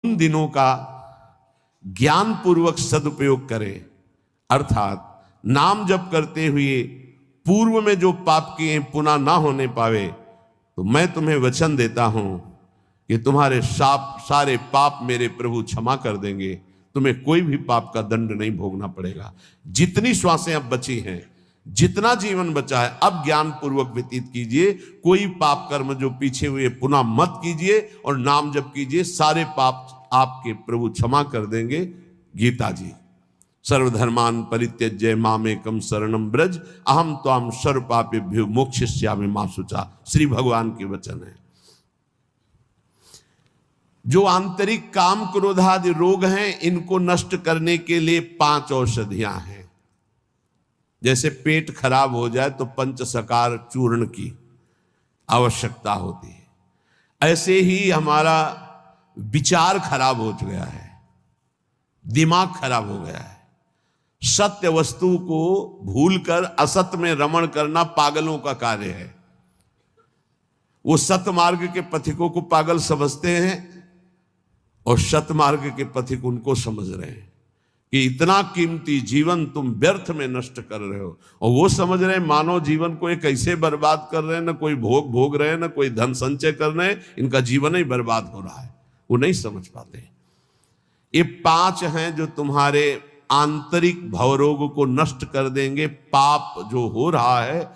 उन दिनों का ज्ञान पूर्वक सदुपयोग करें, अर्थात नाम जप करते हुए पूर्व में जो पाप किए पुनः ना होने पावे। तो मैं तुम्हें वचन देता हूं कि तुम्हारे सारे पाप मेरे प्रभु क्षमा कर देंगे, तुम्हें कोई भी पाप का दंड नहीं भोगना पड़ेगा। जितनी श्वासें अब बची हैं, जितना जीवन बचा है, अब ज्ञान पूर्वक व्यतीत कीजिए। कोई पाप कर्म जो पीछे हुए पुनः मत कीजिए और नाम जप कीजिए, सारे पाप आपके प्रभु क्षमा कर देंगे। गीता जी। सर्वधर्मान परित्यज्य मामेकम शरणम ब्रज अहम त्वाम सर्व पापेभ्यो मोक्षयिष्यामि मा शुचा। श्री भगवान के वचन है। जो आंतरिक काम क्रोधादि रोग हैं, इनको नष्ट करने के लिए 5 औषधियां हैं। जैसे पेट खराब हो जाए तो पंचसकार चूर्ण की आवश्यकता होती है, ऐसे ही हमारा विचार खराब हो गया है, दिमाग खराब हो गया है। सत्य वस्तु को भूलकर असत्य में रमण करना पागलों का कार्य है। वो सत्य मार्ग के पथिकों को पागल समझते हैं और सत्य मार्ग के पथिक उनको समझ रहे हैं कि इतना कीमती जीवन तुम व्यर्थ में नष्ट कर रहे हो। और वो समझ रहे हैं मानव जीवन को एक ऐसे बर्बाद कर रहे हैं, ना कोई भोग भोग रहे हैं, ना कोई धन संचय कर रहे हैं, इनका जीवन ही बर्बाद हो रहा है। वो नहीं समझ पाते। ये 5 हैं जो तुम्हारे आंतरिक भवरोग को नष्ट कर देंगे। पाप जो हो रहा है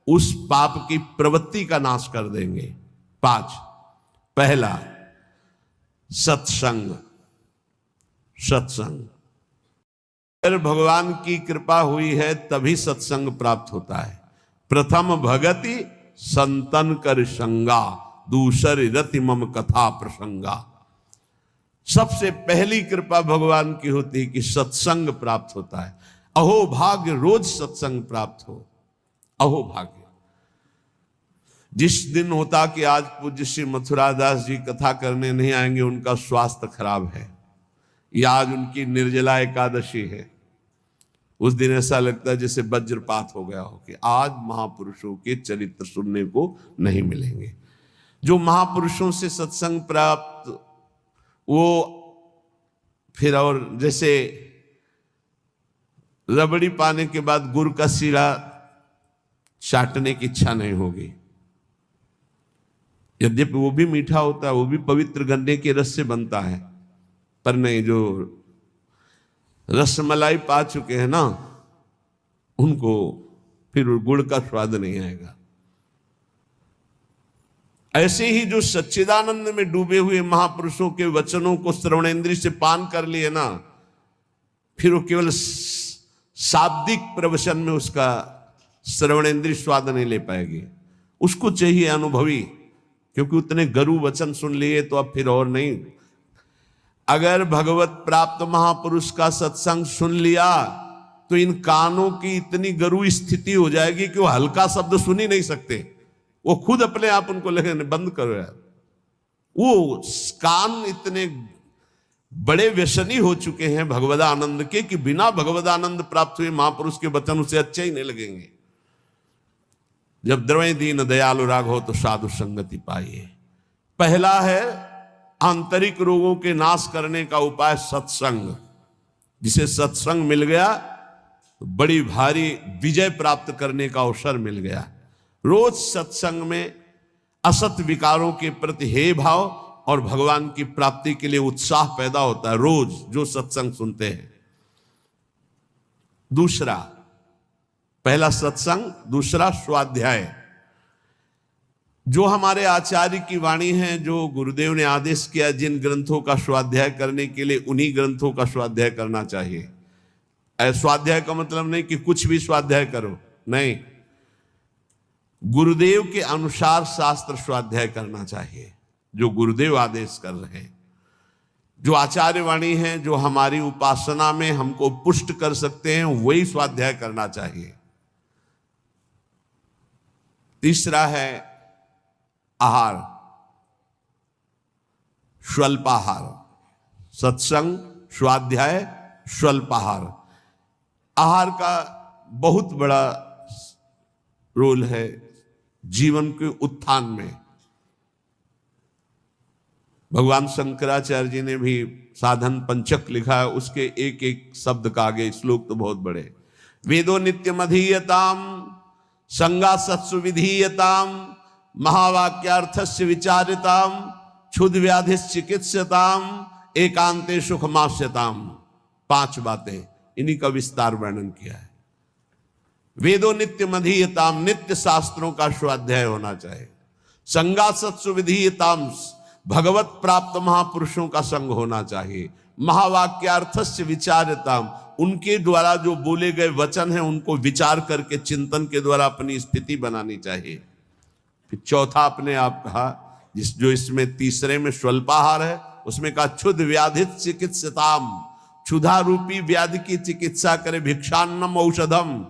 उस पाप की प्रवृत्ति का नाश कर देंगे। 5। पहला, सत्संग। सत्संग, अगर भगवान की कृपा हुई है तभी सत्संग प्राप्त होता है। प्रथम भगति संतन कर संगा, दूसरी रति मम कथा प्रसंगा। सबसे पहली कृपा भगवान की होती है कि सत्संग प्राप्त होता है। अहो भाग्य रोज सत्संग प्राप्त हो। अहो भाग्य। जिस दिन होता कि आज पूज्य श्री मथुरादास जी कथा करने नहीं आएंगे, उनका स्वास्थ्य खराब है, या आज उनकी निर्जला एकादशी है, उस दिन ऐसा लगता है जैसे वज्रपात हो गया हो कि आज महापुरुषों के चरित्र सुनने को नहीं मिलेंगे। जो महापुरुषों से सत्संग प्राप्त, वो फिर और जैसे रबड़ी पाने के बाद गुड़ का सीरा चाटने की इच्छा नहीं होगी। यद्यपि वो भी मीठा होता है, वो भी पवित्र गन्ने के रस से बनता है, पर नहीं, जो रसमलाई पा चुके हैं ना, उनको फिर गुड़ का स्वाद नहीं आएगा। ऐसे ही जो सच्चिदानंद में डूबे हुए महापुरुषों के वचनों को श्रवणेंद्रिय से पान कर लिए ना, फिर वो केवल शाब्दिक प्रवचन में उसका श्रवणेंद्रिय स्वाद नहीं ले पाएगी। उसको चाहिए अनुभवी, क्योंकि उतने गरु वचन सुन लिए तो अब फिर और नहीं। अगर भगवत प्राप्त महापुरुष का सत्संग सुन लिया तो इन कानों की इतनी गरु स्थिति हो जाएगी कि वो हल्का शब्द सुन ही नहीं सकते। वो खुद अपने आप उनको लगने बंद करो यार। वो कान इतने बड़े व्यसनी हो चुके हैं भगवदानंद के कि बिना भगवदानंद प्राप्त हुए महापुरुष के वचन उसे अच्छे ही नहीं लगेंगे। जब द्रवय दीन दयालु राग हो तो साधु संगति पाइए। पहला है आंतरिक रोगों के नाश करने का उपाय सत्संग। जिसे सत्संग मिल गया तो बड़ी भारी विजय प्राप्त करने का अवसर मिल गया। रोज सत्संग में असत विकारों के प्रति हे भाव और भगवान की प्राप्ति के लिए उत्साह पैदा होता है, रोज जो सत्संग सुनते हैं। दूसरा, पहला सत्संग, दूसरा स्वाध्याय। जो हमारे आचार्य की वाणी है, जो गुरुदेव ने आदेश किया जिन ग्रंथों का स्वाध्याय करने के लिए, उन्हीं ग्रंथों का स्वाध्याय करना चाहिए। स्वाध्याय का मतलब नहीं कि कुछ भी स्वाध्याय करो, नहीं, गुरुदेव के अनुसार शास्त्र स्वाध्याय करना चाहिए, जो गुरुदेव आदेश कर रहे हैं। जो आचार्य वाणी है, जो हमारी उपासना में हमको पुष्ट कर सकते हैं, वही स्वाध्याय करना चाहिए। तीसरा है आहार, स्वल्पाहार। सत्संग, स्वाध्याय, स्वल्पाहार। आहार का बहुत बड़ा रोल है जीवन के उत्थान में। भगवान शंकराचार्य जी ने भी साधन पंचक लिखा है, उसके एक एक शब्द का आगे श्लोक तो बहुत बड़े। वेदो नित्यम अधीयताम संगा सत्सु विधीयताम महावाक्यार्थस्य विचारिताम क्षुद्र व्याधि चिकित्सताम एकांते सुखमास्यताम। 5 बातें, इन्हीं का विस्तार वर्णन किया है। वेदो नित्य मधीयताम, नित्य शास्त्रों का स्वाध्याय होना चाहिए। संगा सत्सु विधीयताम, भगवत प्राप्त महापुरुषों का संग होना चाहिए। महावाक्यार्थस्य विचारताम, उनके द्वारा जो बोले गए वचन हैं उनको विचार करके चिंतन के द्वारा अपनी स्थिति बनानी चाहिए। फिर चौथा आपने आप कहा, जो इसमें तीसरे में स्वल्पाहार है, उसमें कहा क्षुद्र व्याधि चिकित्सताम, क्षुधा रूपी व्याधि की चिकित्सा करे। भिक्षान्नम औषधम,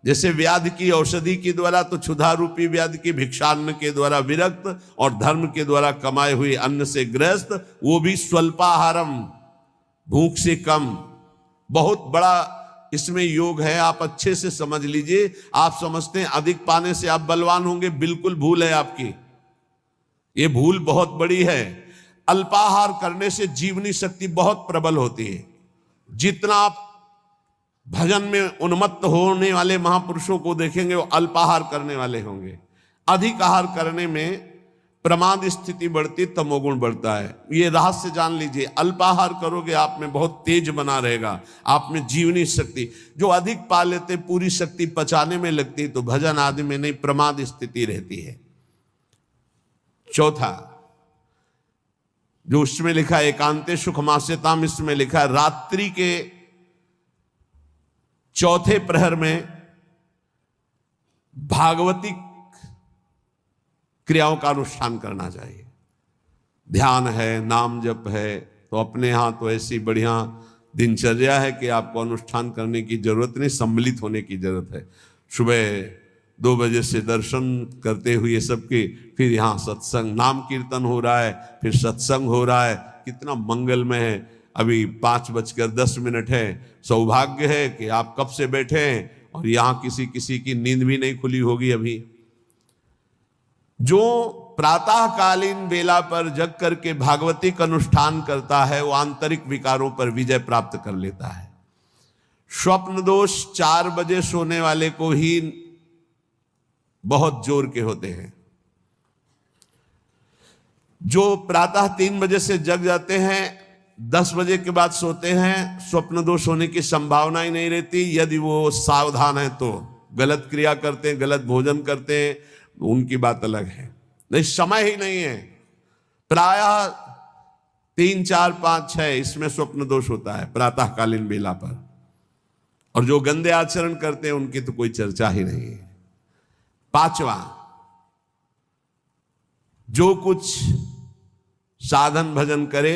जैसे व्याधि की औषधि के द्वारा, तो क्षुधा रूपी व्याधि की भिक्षान्न के द्वारा विरक्त और धर्म के द्वारा कमाए हुए अन्न से ग्रस्त, वो भी स्वल्पाहारम, भूख से कम। बहुत बड़ा इसमें योग है, आप अच्छे से समझ लीजिए। आप समझते हैं अधिक पाने से आप बलवान होंगे, बिल्कुल भूल है आपकी, ये भूल बहुत बड़ी है। अल्पाहार करने से जीवनी शक्ति बहुत प्रबल होती है। जितना आप भजन में उन्मत्त होने वाले महापुरुषों को देखेंगे, वो अल्पाहार करने वाले होंगे। अधिक आहार करने में प्रमाद स्थिति बढ़ती, तमोगुण बढ़ता है। ये रहस्य जान लीजिए। अल्पाहार करोगे आप में बहुत तेज बना रहेगा, आप में जीवनी शक्ति। जो अधिक पा लेते पूरी शक्ति पचाने में लगती, तो भजन आदि में नहीं, प्रमाद स्थिति रहती है। चौथा जो उसमें लिखा है एकांते सुखमास्यताम, इसमें लिखा है रात्रि के चौथे प्रहर में भागवतिक क्रियाओं का अनुष्ठान करना चाहिए। ध्यान है, नाम जप है, तो अपने यहां तो ऐसी बढ़िया दिनचर्या है कि आपको अनुष्ठान करने की जरूरत नहीं, सम्मिलित होने की जरूरत है। सुबह 2 बजे से दर्शन करते हुए सबके, फिर यहाँ सत्संग, नाम कीर्तन हो रहा है, फिर सत्संग हो रहा है, कितना मंगलमय है। अभी 5:10 है। सौभाग्य है कि आप कब से बैठे हैं और यहाँ किसी की नींद भी नहीं खुली होगी अभी। जो प्रातःकालीन बेला पर जग करके भागवतिक अनुष्ठान करता है, वो आंतरिक विकारों पर विजय प्राप्त कर लेता है। स्वप्न दोष 4 बजे सोने वाले को ही बहुत जोर के होते हैं। जो प्रातः 3 बजे से जग जाते हैं, 10 बजे के बाद सोते हैं, स्वप्न दोष होने की संभावना ही नहीं रहती। यदि वो सावधान है तो गलत क्रिया करते हैं, गलत भोजन करते हैं, उनकी बात अलग है। नहीं, समय ही नहीं है। प्रायः 3, 4, 5, 6 इसमें स्वप्न दोष होता है प्रातःकालीन बेला पर। और जो गंदे आचरण करते हैं उनकी तो कोई चर्चा ही नहीं है। 5वां, जो कुछ साधन भजन करे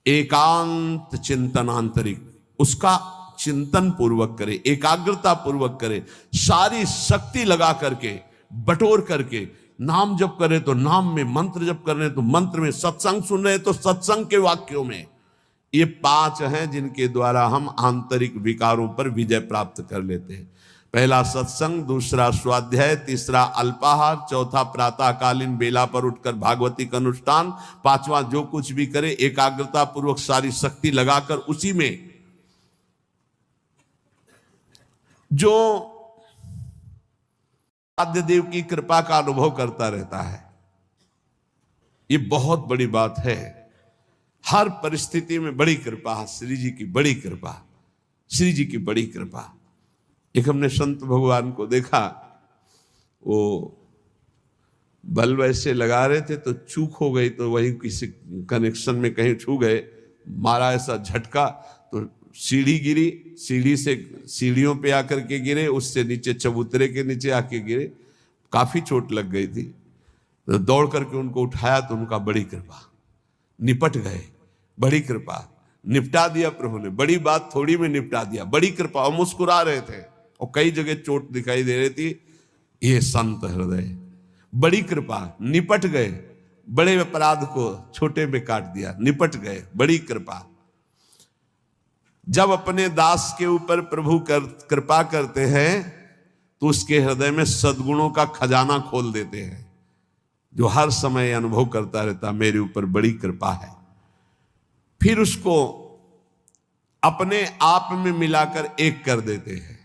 एकांत चिंतन आंतरिक, उसका चिंतन पूर्वक करे, एकाग्रता पूर्वक करे, सारी शक्ति लगा करके, बटोर करके। नाम जप करे तो नाम में, मंत्र जप कर रहे तो मंत्र में, सत्संग सुन रहे तो सत्संग के वाक्यों में। ये 5 हैं जिनके द्वारा हम आंतरिक विकारों पर विजय प्राप्त कर लेते हैं। पहला सत्संग, दूसरा स्वाध्याय, तीसरा अल्पाहार, चौथा प्रातःकालीन बेला पर उठकर भागवतिक अनुष्ठान, 5वां जो कुछ भी करे एकाग्रता पूर्वक सारी शक्ति लगाकर उसी में। जो आद्य देव की कृपा का अनुभव करता रहता है, ये बहुत बड़ी बात है। हर परिस्थिति में बड़ी कृपा, श्री जी की बड़ी कृपा, श्री जी की बड़ी कृपा। एक हमने संत भगवान को देखा, वो बल्ब ऐसे लगा रहे थे तो चूक हो गई, तो वही किसी कनेक्शन में कहीं छू गए, मारा ऐसा झटका तो सीढ़ी गिरी, सीढ़ी से सीढ़ियों पे आकर के गिरे, उससे नीचे चबूतरे के नीचे आके गिरे, काफी चोट लग गई थी। तो दौड़ करके उनको उठाया तो उनका बड़ी कृपा, निपट गए, बड़ी कृपा, निपटा दिया प्रभु ने। बड़ी बात थोड़ी में निपटा दिया, बड़ी कृपा। और मुस्कुरा रहे थे और कई जगह चोट दिखाई दे रही थी। ये संत हृदय, बड़ी कृपा, निपट गए। बड़े अपराध को छोटे में काट दिया, निपट गए, बड़ी कृपा। जब अपने दास के ऊपर प्रभु कृपा करते हैं तो उसके हृदय में सद्गुणों का खजाना खोल देते हैं। जो हर समय अनुभव करता रहता मेरे ऊपर बड़ी कृपा है, फिर उसको अपने आप में मिलाकर एक कर देते हैं।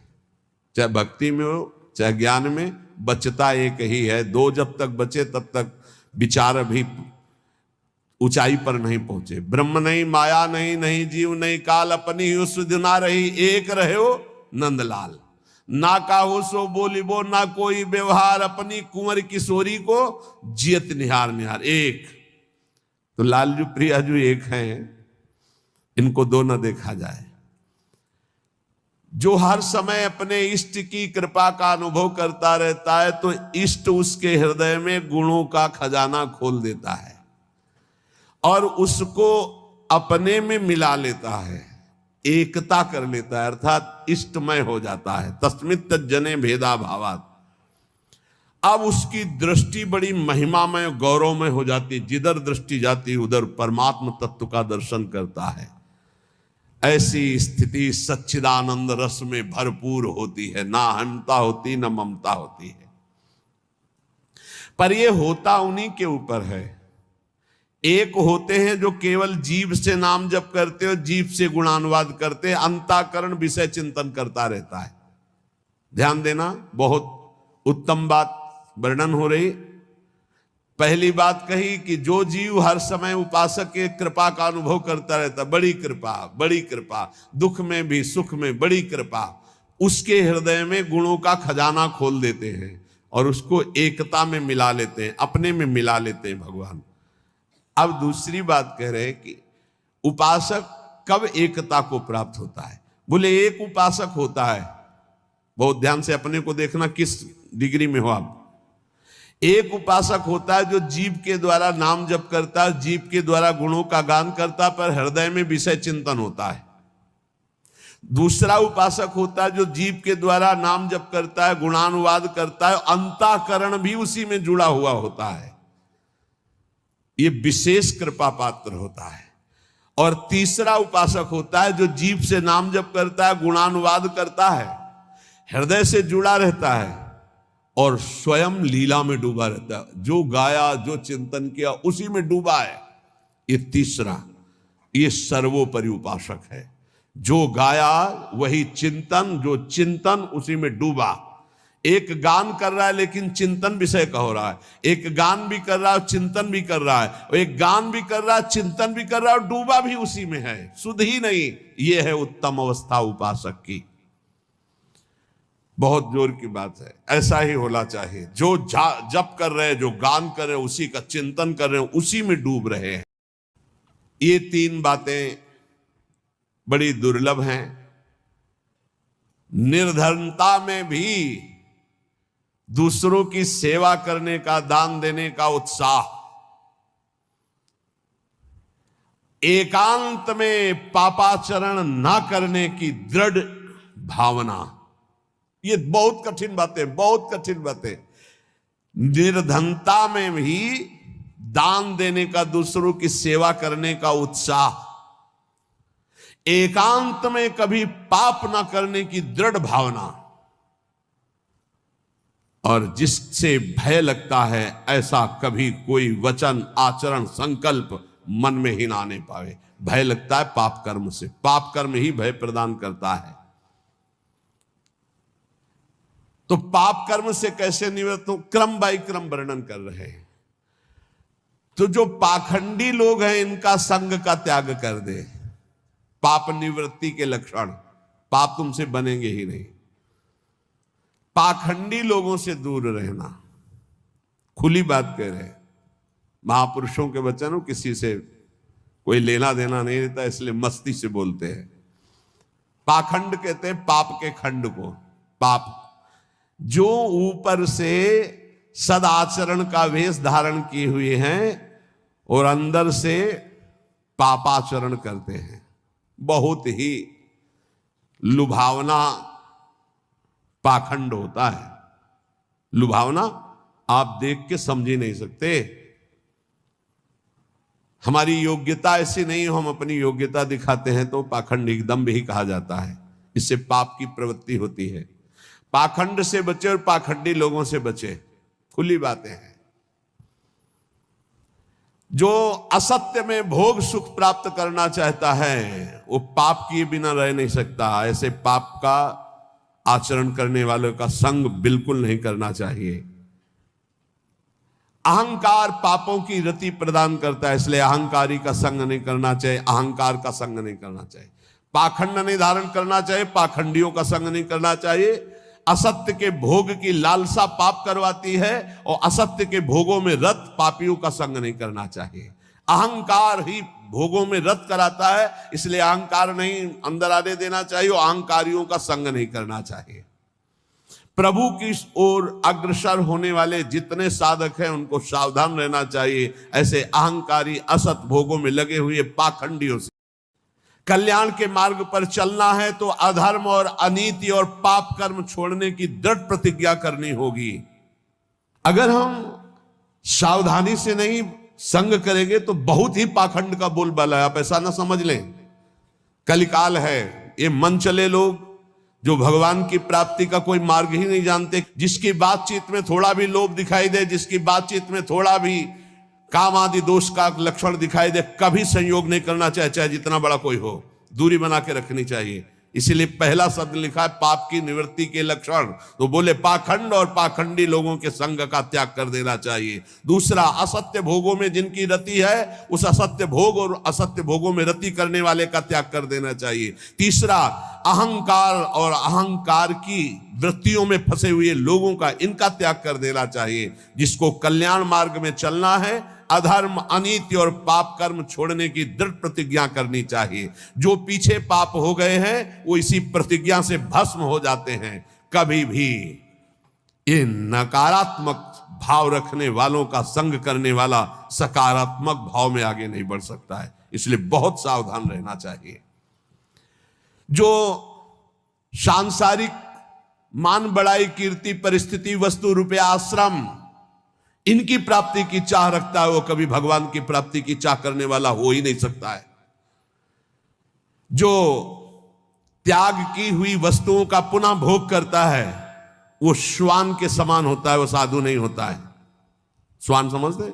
चाहे भक्ति में हो चाहे ज्ञान में, बचता एक ही है। दो जब तक बचे तब तक विचार अभी ऊंचाई पर नहीं पहुंचे। ब्रह्म नहीं, माया नहीं, नहीं जीव नहीं काल, अपनी ही सुध ना रही, एक रहे हो नंदलाल। ना काहो सो बोलिबो ना कोई व्यवहार, अपनी कुंवर किशोरी को जियत निहार निहार। एक तो लालजू प्रियाजू एक हैं, इनको दो न देखा जाए। जो हर समय अपने इष्ट की कृपा का अनुभव करता रहता है तो इष्ट उसके हृदय में गुणों का खजाना खोल देता है और उसको अपने में मिला लेता है, एकता कर लेता है, अर्थात इष्टमय हो जाता है। तस्मित् तज्जने भेदा भावात्। अब उसकी दृष्टि बड़ी महिमामय गौरवमय हो जाती, जिधर दृष्टि जाती उधर परमात्म तत्व का दर्शन करता है। ऐसी स्थिति सच्चिदानंद रस में भरपूर होती है, ना अहंता होती न ममता होती है। पर यह होता उन्हीं के ऊपर है। एक होते हैं जो केवल जीव से नाम जप करते हो, जीव से गुणानुवाद करते, अंतःकरण विषय चिंतन करता रहता है। ध्यान देना, बहुत उत्तम बात वर्णन हो रही। पहली बात कही कि जो जीव हर समय उपासक के कृपा का अनुभव करता रहता, बड़ी कृपा बड़ी कृपा, दुख में भी सुख में बड़ी कृपा, उसके हृदय में गुणों का खजाना खोल देते हैं और उसको एकता में मिला लेते हैं, अपने में मिला लेते हैं भगवान। अब दूसरी बात कह रहे हैं कि उपासक कब एकता को प्राप्त होता है। बोले एक उपासक होता है, बहुत ध्यान से अपने को देखना किस डिग्री में हो आप। एक उपासक होता है जो जीव के द्वारा नाम जप करता है, जीव के द्वारा गुणों का गान करता, पर हृदय में विषय चिंतन होता है। दूसरा उपासक होता है जो जीव के द्वारा नाम जप करता है, गुणानुवाद करता है, अंतःकरण भी उसी में जुड़ा हुआ होता है। ये विशेष कृपा पात्र होता है। और तीसरा उपासक होता है जो जीव से नाम जप करता है, गुणानुवाद करता है, हृदय से जुड़ा रहता है और स्वयं लीला में डूबा रहता है। जो गाया जो चिंतन किया उसी में डूबा है। ये तीसरा, ये सर्वोपरि उपासक है। जो गाया वही चिंतन, जो चिंतन उसी में डूबा। एक गान कर रहा है लेकिन चिंतन विषय का हो रहा है, एक गान भी कर रहा है चिंतन भी कर रहा है, एक गान भी कर रहा है चिंतन भी कर रहा है और डूबा भी उसी में है, सुध ही नहीं। ये है उत्तम अवस्था उपासक की। बहुत जोर की बात है, ऐसा ही होना चाहिए। जो जप कर रहे हैं, जो गान कर रहे हैं, उसी का चिंतन कर रहे हैं, उसी में डूब रहे हैं। ये तीन बातें बड़ी दुर्लभ हैं। निर्धनता में भी दूसरों की सेवा करने का, दान देने का उत्साह, एकांत में पापाचरण ना करने की दृढ़ भावना, ये बहुत कठिन बातें, बहुत कठिन बातें। निर्धनता में भी दान देने का, दूसरों की सेवा करने का उत्साह, एकांत में कभी पाप ना करने की दृढ़ भावना, और जिससे भय लगता है ऐसा कभी कोई वचन, आचरण, संकल्प मन में ही ना आने पावे। भय लगता है पाप कर्म से, पाप कर्म ही भय प्रदान करता है। तो पाप कर्म से कैसे निवृत्त हो, क्रम बाई क्रम वर्णन कर रहे हैं। तो जो पाखंडी लोग हैं इनका संग का त्याग कर दे। पाप निवृत्ति के लक्षण, पाप तुमसे बनेंगे ही नहीं। पाखंडी लोगों से दूर रहना, खुली बात कह रहे हैं। महापुरुषों के वचन हो, किसी से कोई लेना देना नहीं रहता, इसलिए मस्ती से बोलते हैं। पाखंड कहते हैं पाप के खंड को। पाप जो ऊपर से सदाचरण का वेश धारण किए हुए हैं और अंदर से पापाचरण करते हैं। बहुत ही लुभावना पाखंड होता है। लुभावना आप देख के समझ ही नहीं सकते। हमारी योग्यता ऐसी नहीं हो, हम अपनी योग्यता दिखाते हैं तो पाखंड एकदम भी कहा जाता है। इससे पाप की प्रवृत्ति होती है। पाखंड से बचे और पाखंडी लोगों से बचे, खुली बातें हैं। जो असत्य में भोग सुख प्राप्त करना चाहता है वो पाप किए बिना रह नहीं सकता। ऐसे पाप का आचरण करने वालों का संग बिल्कुल नहीं करना चाहिए। अहंकार पापों की रति प्रदान करता है, इसलिए अहंकारी का संग नहीं करना चाहिए, अहंकार का संग नहीं करना चाहिए। पाखंड नहीं धारण करना चाहिए, पाखंडियों का संग नहीं करना चाहिए। असत्य के भोग की लालसा पाप करवाती है और असत्य के भोगों में रत पापियों का संग नहीं करना चाहिए। अहंकार ही भोगों में रत कराता है, इसलिए अहंकार नहीं अंदर आने देना चाहिए और अहंकारियों का संग नहीं करना चाहिए। प्रभु की ओर अग्रसर होने वाले जितने साधक हैं उनको सावधान रहना चाहिए ऐसे अहंकारी असत भोगों में लगे हुए पाखंडियों से। कल्याण के मार्ग पर चलना है तो अधर्म और अनीति और पाप कर्म छोड़ने की दृढ़ प्रतिज्ञा करनी होगी। अगर हम सावधानी से नहीं संग करेंगे तो बहुत ही पाखंड का बोलबाला है। आप ऐसा ना समझ लें, कलिकाल है, ये मन चले लोग जो भगवान की प्राप्ति का कोई मार्ग ही नहीं जानते, जिसकी बातचीत में थोड़ा भी लोभ दिखाई दे, जिसकी बातचीत में थोड़ा भी काम आदि दोष का लक्षण दिखाई दे, कभी संयोग नहीं करना चाहिए, चाहे जितना बड़ा कोई हो, दूरी बना के रखनी चाहिए। इसीलिए पहला शब्द लिखा है पाप की निवृत्ति के लक्षण, तो बोले पाखंड और पाखंडी लोगों के संग का त्याग कर देना चाहिए। दूसरा, असत्य भोगों में जिनकी रति है उस असत्य भोग और असत्य भोगों में रति करने वाले का त्याग कर देना चाहिए। तीसरा, अहंकार और अहंकार की वृत्तियों में फंसे हुए लोगों का इनका त्याग कर देना चाहिए। जिसको कल्याण मार्ग में चलना है अधर्म अनीति और पाप कर्म छोड़ने की दृढ़ प्रतिज्ञा करनी चाहिए। जो पीछे पाप हो गए हैं वो इसी प्रतिज्ञा से भस्म हो जाते हैं। कभी भी ये नकारात्मक भाव रखने वालों का संग करने वाला सकारात्मक भाव में आगे नहीं बढ़ सकता है, इसलिए बहुत सावधान रहना चाहिए। जो सांसारिक मान बढ़ाई कीर्ति परिस्थिति वस्तु रुपया आश्रम इनकी प्राप्ति की चाह रखता है वो कभी भगवान की प्राप्ति की चाह करने वाला हो ही नहीं सकता है। जो त्याग की हुई वस्तुओं का पुनः भोग करता है वो श्वान के समान होता है, वो साधु नहीं होता है। श्वान समझते,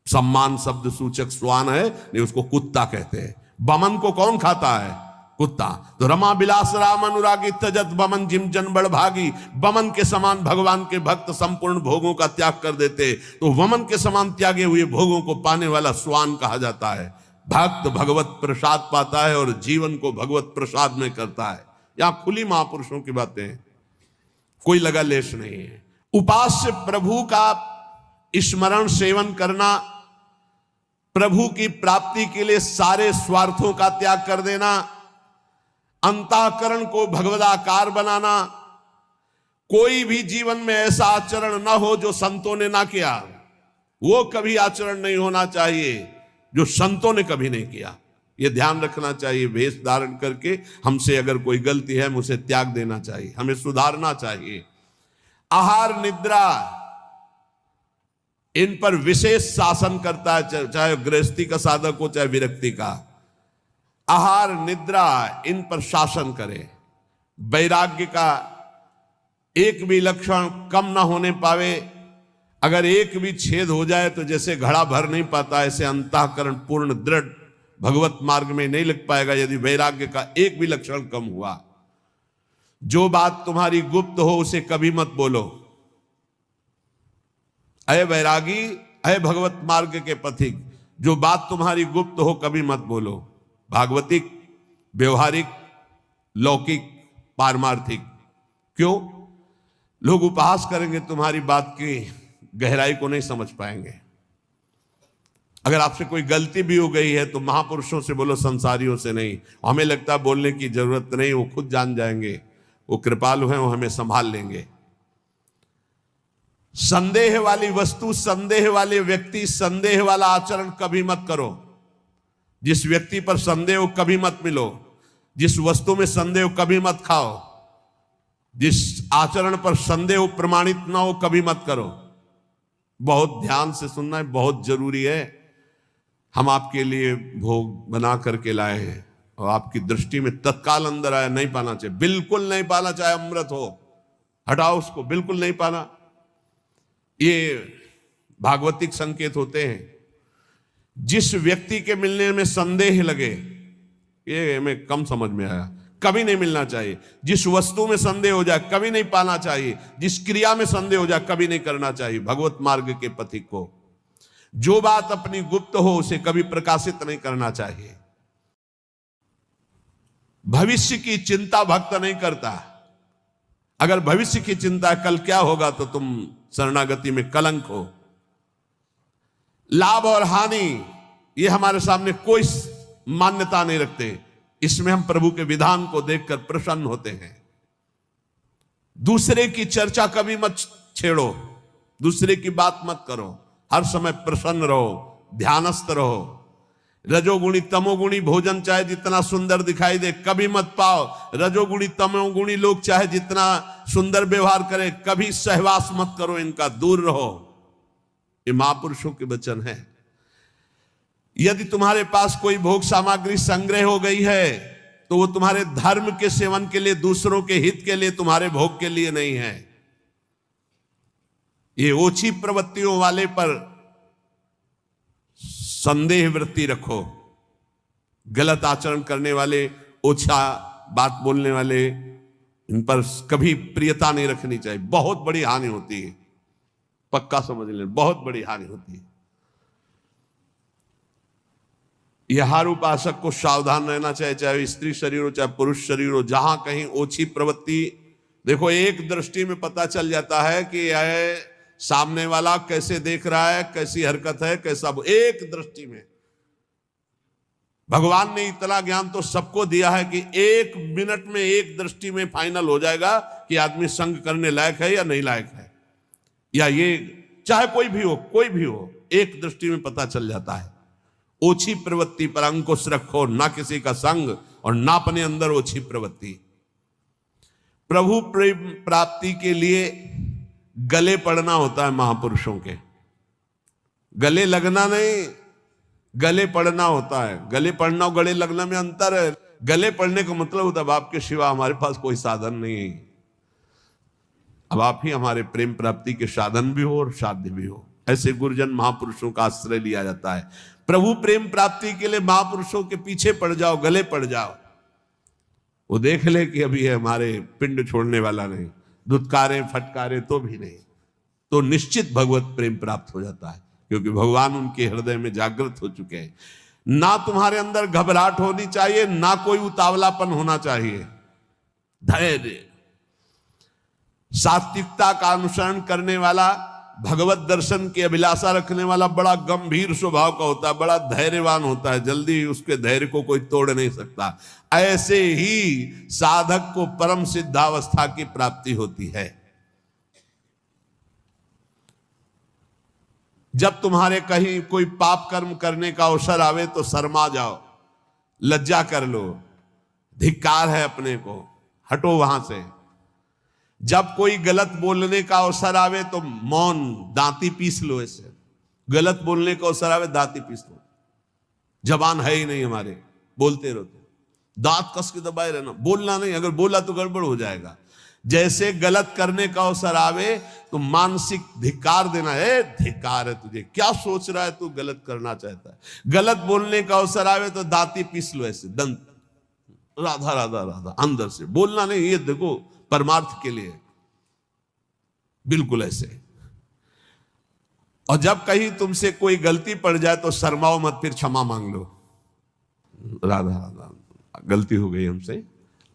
सम्मान शब्द सूचक श्वान है, नहीं उसको कुत्ता कहते हैं। बमन को कौन खाता है? कुत्ता। तो रमा बिलास राम अनुरागी तजत बमन जिम जन बड़ भागी। बमन के समान भगवान के भक्त संपूर्ण भोगों का त्याग कर देते, तो वमन के समान त्यागे हुए भोगों को पाने वाला स्वान कहा जाता है। भक्त भगवत प्रसाद पाता है और जीवन को भगवत प्रसाद में करता है। यहां खुली महापुरुषों की बातें हैं, कोई लगा लेश नहीं है। उपास्य प्रभु का स्मरण सेवन करना, प्रभु की प्राप्ति के लिए सारे स्वार्थों का त्याग कर देना, अंतःकरण को भगवदाकार बनाना। कोई भी जीवन में ऐसा आचरण ना हो जो संतों ने ना किया, वो कभी आचरण नहीं होना चाहिए जो संतों ने कभी नहीं किया। ये ध्यान रखना चाहिए। वेश धारण करके हमसे अगर कोई गलती है उसे त्याग देना चाहिए, हमें सुधारना चाहिए। आहार निद्रा इन पर विशेष शासन करता है, चाहे गृहस्थी का साधक हो चाहे विरक्ति का। आहार निद्रा इन पर शासन करे। वैराग्य का एक भी लक्षण कम ना होने पावे। अगर एक भी छेद हो जाए तो जैसे घड़ा भर नहीं पाता, ऐसे अंतःकरण पूर्ण दृढ़ भगवत मार्ग में नहीं लग पाएगा यदि वैराग्य का एक भी लक्षण कम हुआ। जो बात तुम्हारी गुप्त हो उसे कभी मत बोलो। अय वैरागी, अय भगवत मार्ग के पथिक, जो बात तुम्हारी गुप्त हो कभी मत बोलो। भागवतिक, व्यवहारिक, लौकिक, पारमार्थिक। क्यों? लोग उपहास करेंगे, तुम्हारी बात की गहराई को नहीं समझ पाएंगे। अगर आपसे कोई गलती भी हो गई है तो महापुरुषों से बोलो, संसारियों से नहीं। हमें लगता है बोलने की जरूरत नहीं, वो खुद जान जाएंगे, वो कृपालु हैं, वो हमें संभाल लेंगे। संदेह वाली वस्तु, संदेह वाले व्यक्ति, संदेह वाला आचरण कभी मत करो। जिस व्यक्ति पर संदेह हो कभी मत मिलो, जिस वस्तु में संदेह हो कभी मत खाओ, जिस आचरण पर संदेह प्रमाणित ना हो कभी मत करो। बहुत ध्यान से सुनना है, बहुत जरूरी है। हम आपके लिए भोग बना करके लाए हैं और आपकी दृष्टि में तत्काल अंदर आया, नहीं पाना चाहिए, बिल्कुल नहीं पाना, चाहे अमृत हो, हटाओ उसको, बिल्कुल नहीं पाना। ये भागवतिक संकेत होते हैं। जिस व्यक्ति के मिलने में संदेह लगे, ये हमें कम समझ में आया, कभी नहीं मिलना चाहिए। जिस वस्तु में संदेह हो जाए कभी नहीं पाना चाहिए। जिस क्रिया में संदेह हो जाए कभी नहीं करना चाहिए। भगवत मार्ग के पथिक को जो बात अपनी गुप्त हो उसे कभी प्रकाशित नहीं करना चाहिए। भविष्य की चिंता भक्त नहीं करता। अगर भविष्य की चिंता कल क्या होगा तो तुम शरणागति में कलंक हो। लाभ और हानि ये हमारे सामने कोई मान्यता नहीं रखते। इसमें हम प्रभु के विधान को देखकर प्रसन्न होते हैं। दूसरे की चर्चा कभी मत छेड़ो, दूसरे की बात मत करो। हर समय प्रसन्न रहो, ध्यानस्थ रहो। रजोगुणी तमोगुणी भोजन चाहे जितना सुंदर दिखाई दे कभी मत पाओ। रजोगुणी तमोगुणी लोग चाहे जितना सुंदर व्यवहार करे कभी सहवास मत करो, इनका दूर रहो। ये महापुरुषों के वचन है। यदि तुम्हारे पास कोई भोग सामग्री संग्रह हो गई है तो वो तुम्हारे धर्म के सेवन के लिए, दूसरों के हित के लिए, तुम्हारे भोग के लिए नहीं है। ये ओछी प्रवृत्तियों वाले पर संदेह वृत्ति रखो। गलत आचरण करने वाले, ओछा बात बोलने वाले, इन पर कभी प्रियता नहीं रखनी चाहिए। बहुत बड़ी हानि होती है, पक्का समझ लें, बहुत बड़ी हानि होती है। यह हर उपासक को सावधान रहना चाहिए, चाहे स्त्री शरीर हो चाहे पुरुष शरीर हो। जहां कहीं ओछी प्रवृत्ति, देखो एक दृष्टि में पता चल जाता है कि यह सामने वाला कैसे देख रहा है, कैसी हरकत है, कैसा, एक दृष्टि में। भगवान ने इतना ज्ञान तो सबको दिया है कि एक मिनट में, एक दृष्टि में फाइनल हो जाएगा कि आदमी संग करने लायक है या नहीं लायक है। या ये चाहे कोई भी हो, एक दृष्टि में पता चल जाता है। ओछी प्रवृत्ति पर अंकुश रखो, ना किसी का संग और ना अपने अंदर ओछी प्रवृत्ति। प्रभु प्रेम प्राप्ति के लिए गले पड़ना होता है महापुरुषों के। गले लगना नहीं, गले पड़ना होता है। गले पड़ना और गले लगना में अंतर है। गले पड़ने का मतलब होता है अब आपके सिवा हमारे पास कोई साधन नहीं, अब आप ही हमारे प्रेम प्राप्ति के साधन भी हो और साध्य भी हो। ऐसे गुरुजन महापुरुषों का आश्रय लिया जाता है। प्रभु प्रेम प्राप्ति के लिए महापुरुषों के पीछे पड़ जाओ, गले पड़ जाओ। वो देख ले कि अभी है हमारे पिंड छोड़ने वाला नहीं, दुत्कारे फटकारे तो भी नहीं, तो निश्चित भगवत प्रेम प्राप्त हो जाता है, क्योंकि भगवान उनके हृदय में जागृत हो चुके हैं। ना तुम्हारे अंदर घबराहट होनी चाहिए, ना कोई उतावलापन होना चाहिए। धैर्य, सात्विकता का अनुसरण करने वाला, भगवत दर्शन की अभिलाषा रखने वाला बड़ा गंभीर स्वभाव का होता है, बड़ा धैर्यवान होता है। जल्दी उसके धैर्य को कोई तोड़ नहीं सकता। ऐसे ही साधक को परम सिद्धावस्था की प्राप्ति होती है। जब तुम्हारे कहीं कोई पाप कर्म करने का अवसर आवे तो शर्मा जाओ, लज्जा कर लो, धिक्कार है अपने को, हटो वहां से। जब कोई गलत बोलने का अवसर आवे तो मौन, दांती पीस लो। ऐसे गलत बोलने का अवसर आवे दांती पीस लो। जबान है ही नहीं हमारे, बोलते रहते, दांत कस के दबाए रहना, बोलना नहीं। अगर बोला तो गड़बड़ हो जाएगा। जैसे गलत करने का अवसर आवे तो मानसिक धिक्कार देना है। धिक्कार है तुझे, क्या सोच रहा है तू, गलत करना चाहता है। गलत बोलने का अवसर आवे तो दांती पीस लो, ऐसे दंत, राधा राधा राधा, अंदर से बोलना नहीं। ये देखो परमार्थ के लिए, बिल्कुल ऐसे। और जब कहीं तुमसे कोई गलती पड़ जाए तो शर्माओ मत, फिर क्षमा मांग लो। राधा राधा, गलती हो गई हमसे,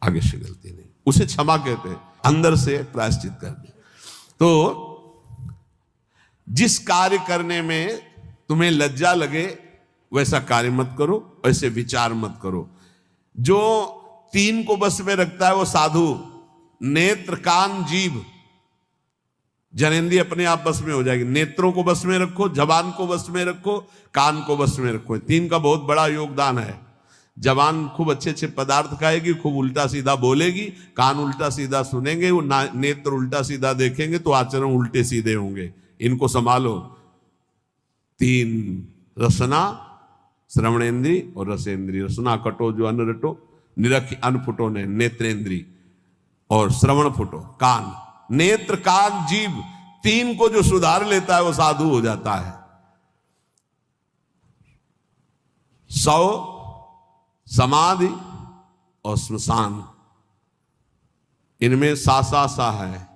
आगे से गलती नहीं, उसे क्षमा कहते हैं। अंदर से प्रायश्चित कर दे। तो जिस कार्य करने में तुम्हें लज्जा लगे वैसा कार्य मत करो, वैसे विचार मत करो। जो तीन को बस में रखता है वो साधु, नेत्र कान जीभ, जनेंद्रिय अपने आप बस में हो जाएगी। नेत्रों को बस में रखो, जबान को बस में रखो, कान को बस में रखो। तीन का बहुत बड़ा योगदान है। जबान खूब अच्छे अच्छे पदार्थ खाएगी, खूब उल्टा सीधा बोलेगी, कान उल्टा सीधा सुनेंगे, वो नेत्र उल्टा सीधा देखेंगे तो आचरण उल्टे सीधे होंगे। इनको संभालो। तीन, रसना, श्रवणेन्द्री और रसेंद्री। रसना कटो जो अन्न रटो, निरख अन्न फुटो ने नेत्रेंद्री, और श्रवण फुटो कान। नेत्र कान जीभ, तीन को जो सुधार लेता है वो साधु हो जाता है। शव, समाधि और श्मशान, इनमें सा है।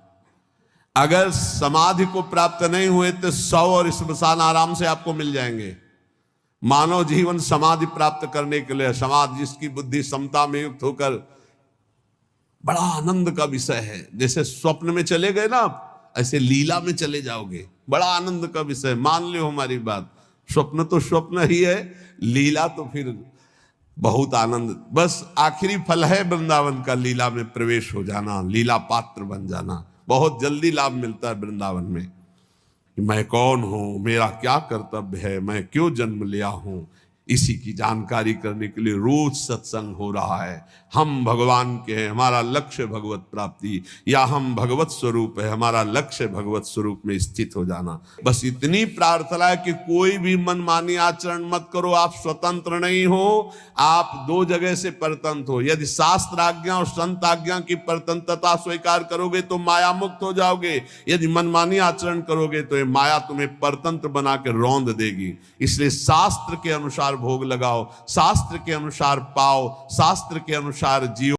अगर समाधि को प्राप्त नहीं हुए तो शव और श्मशान आराम से आपको मिल जाएंगे। मानव जीवन समाधि प्राप्त करने के लिए, समाधि जिसकी बुद्धि समता में युक्त होकर, बड़ा आनंद का विषय है। जैसे स्वप्न में चले गए ना आप, ऐसे लीला में चले जाओगे, बड़ा आनंद का विषय। मान लो हमारी बात, स्वप्न तो स्वप्न ही है, लीला तो फिर बहुत आनंद। बस आखिरी फल है वृंदावन का, लीला में प्रवेश हो जाना, लीला पात्र बन जाना। बहुत जल्दी लाभ मिलता है वृंदावन में कि मैं कौन हूं, मेरा क्या कर्तव्य है, मैं क्यों जन्म लिया हूं, इसी की जानकारी करने के लिए रोज सत्संग हो रहा है। हम भगवान के हैं, हमारा लक्ष्य भगवत प्राप्ति, या हम भगवत स्वरूप है, हमारा लक्ष्य भगवत स्वरूप में स्थित हो जाना। बस इतनी प्रार्थना है कि कोई भी मनमानी आचरण मत करो। आप स्वतंत्र नहीं हो, आप दो जगह से परतंत्र हो। यदि शास्त्र आज्ञा और संत आज्ञा की परतंत्रता स्वीकार करोगे तो माया मुक्त हो जाओगे। यदि मनमानी आचरण करोगे तो ये माया तुम्हें परतंत्र बना के रौंद देगी। इसलिए शास्त्र के अनुसार भोग लगाओ, शास्त्र के अनुसार पाओ, शास्त्र के अनुसार जियो।